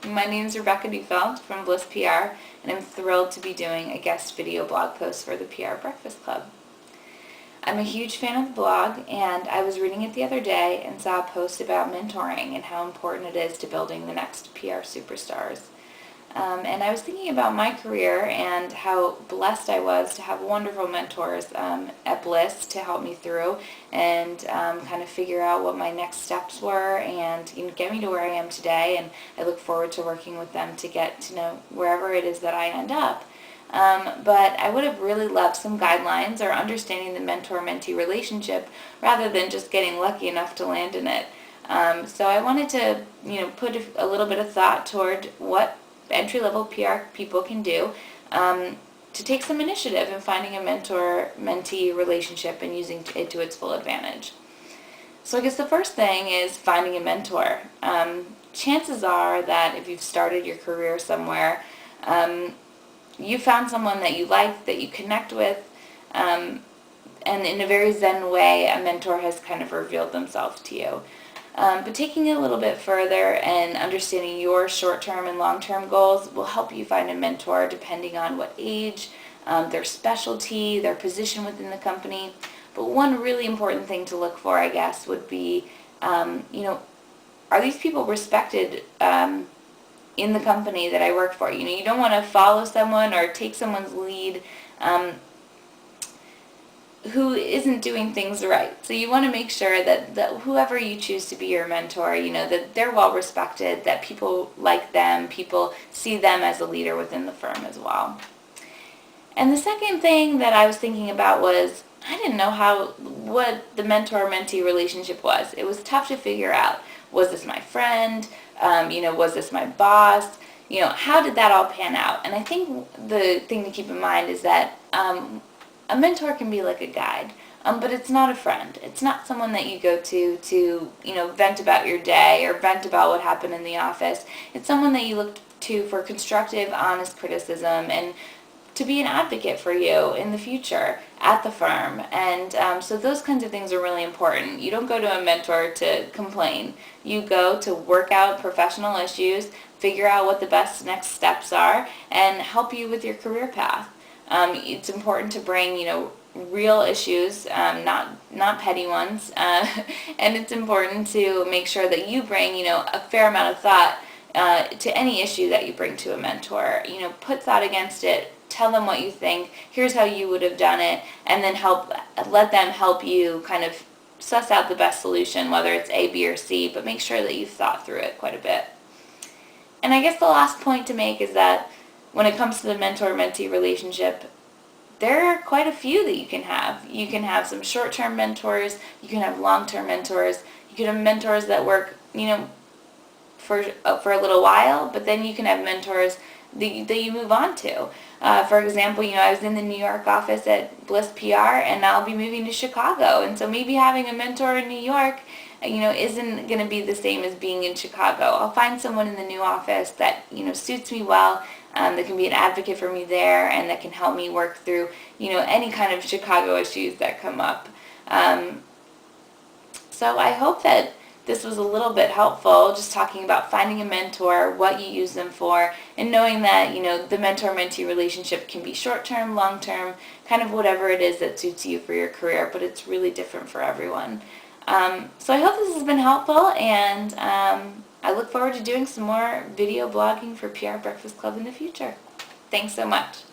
My name is Rebecca Neufeld from Bliss PR, and I'm thrilled to be doing a guest video blog post for the PR Breakfast Club. I'm a huge fan of the blog, and I was reading it the other day and saw a post about mentoring and how important it is to building the next PR superstars. And I was thinking about my career and how blessed I was to have wonderful mentors at Bliss to help me through and kind of figure out what my next steps were and get me to where I am today. And I look forward to working with them to get to know wherever it is that I end up. But I would have really loved some guidelines or understanding the mentor-mentee relationship rather than just getting lucky enough to land in it. So I wanted to, put a little bit of thought toward what entry-level PR people can do to take some initiative in finding a mentor-mentee relationship and using it to its full advantage. So I guess the first thing is finding a mentor. Chances are that if you've started your career somewhere, you found someone that you like, that you connect with, and in a very Zen way, a mentor has kind of revealed themselves to you. But taking it a little bit further and understanding your short-term and long-term goals will help you find a mentor depending on what age, their specialty, their position within the company. But one really important thing to look for, I guess, would be, are these people respected in the company that I work for? You don't want to follow someone or take someone's lead who isn't doing things right. So you want to make sure that whoever you choose to be your mentor, that they're well respected, that people like them, people see them as a leader within the firm as well. And the second thing that I was thinking about was I didn't know what the mentor-mentee relationship was. It was tough to figure out. Was this my friend? Was this my boss? How did that all pan out? And I think the thing to keep in mind is that a mentor can be like a guide, but it's not a friend. It's not someone that you go to vent about your day or vent about what happened in the office. It's someone that you look to for constructive, honest criticism and to be an advocate for you in the future at the firm. And so those kinds of things are really important. You don't go to a mentor to complain. You go to work out professional issues, figure out what the best next steps are, and help you with your career path. It's important to bring, real issues, not petty ones, and it's important to make sure that you bring, a fair amount of thought to any issue that you bring to a mentor. Put thought against it, tell them what you think, here's how you would have done it, and then let them help you kind of suss out the best solution, whether it's A, B, or C, but make sure that you've thought through it quite a bit. And I guess the last point to make is that when it comes to the mentor-mentee relationship, there are quite a few that you can have. You can have some short-term mentors, you can have long-term mentors, you can have mentors that work, for a little while, but then you can have mentors that you move on to. For example, I was in the New York office at Bliss PR, and I'll be moving to Chicago, and so maybe having a mentor in New York isn't going to be the same as being in Chicago. I'll find someone in the new office that, suits me well, that can be an advocate for me there, and that can help me work through, any kind of Chicago issues that come up. So I hope that this was a little bit helpful, just talking about finding a mentor, what you use them for, and knowing that, the mentor-mentee relationship can be short-term, long-term, kind of whatever it is that suits you for your career, but it's really different for everyone. So I hope this has been helpful, and I look forward to doing some more video blogging for PR Breakfast Club in the future. Thanks so much.